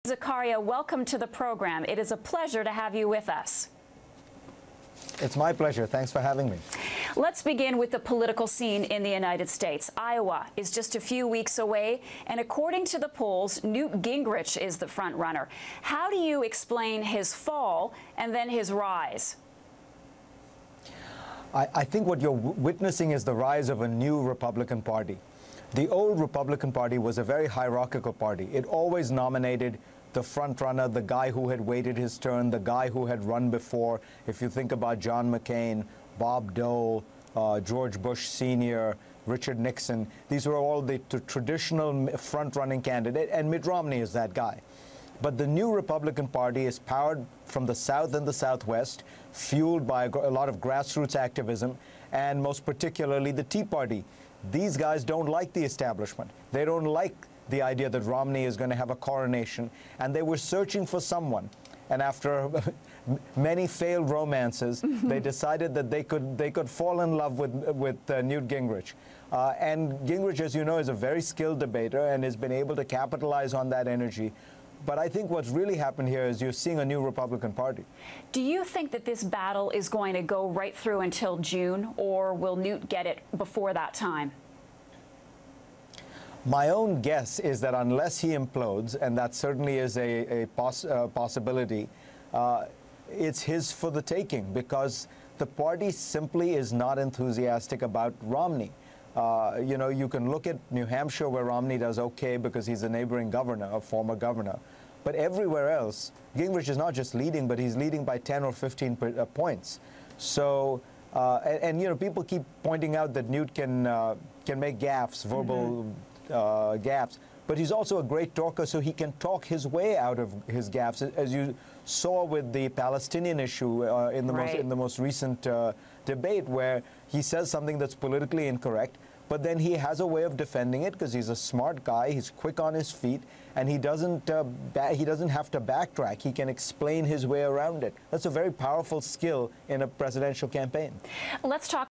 Zakaria, welcome to the program. It is a pleasure to have you with us. It's my pleasure. Thanks for having me. Let's begin with the political scene in the United States. Iowa is just a few weeks away, and according to the polls, Newt Gingrich is the front runner. How do you explain his fall and then his rise? I think what you're witnessing is the rise of a new Republican Party. The old Republican Party was a very hierarchical party. It always nominated the front runner, the guy who had waited his turn, the guy who had run before. If you think about John McCain, Bob Dole, George Bush Sr., Richard Nixon, these were all the traditional front-running candidate, and Mitt Romney is that guy. But the new Republican Party is powered from the South and the Southwest, fueled by a lot of grassroots activism, and most particularly the Tea Party. These guys don't like the establishment. They don't like the idea that Romney is going to have a coronation, and they were searching for someone. And after many failed romances, they decided that they could fall in love with Newt Gingrich. And Gingrich, as you know, is a very skilled debater and has been able to capitalize on that energy. But I think what's really happened here is you're seeing a new Republican Party. Do you think that this battle is going to go right through until June, or will Newt get it before that time? My own guess is that unless he implodes, and that certainly is a possibility, it's his for the taking, because the party simply is not enthusiastic about Romney. You know, you can look at New Hampshire, where Romney does okay because he's a neighboring governor, a former governor. But everywhere else, Gingrich is not just leading, but he's leading by 10 or 15 points. So, and you know, people keep pointing out that Newt can make gaffes, verbal gaps, but he's also a great talker, so he can talk his way out of his gaffes, as you saw with the Palestinian issue in the most recent debate, where he says something that's politically incorrect, but then he has a way of defending it because he's a smart guy, he's quick on his feet, and he doesn't have to backtrack. He can explain his way around it. That's a very powerful skill in a presidential campaign. Let's talk